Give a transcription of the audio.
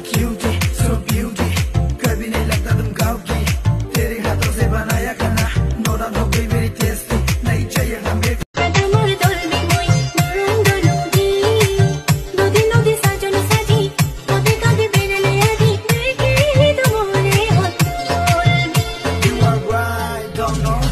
cutie सो beauty कभी नहीं लगता तुम गाओगी तेरे हाथों से बनाया खाना नोरा हो गई मेरी टेस्टी नहीं चाहिए हमें You are right, don't know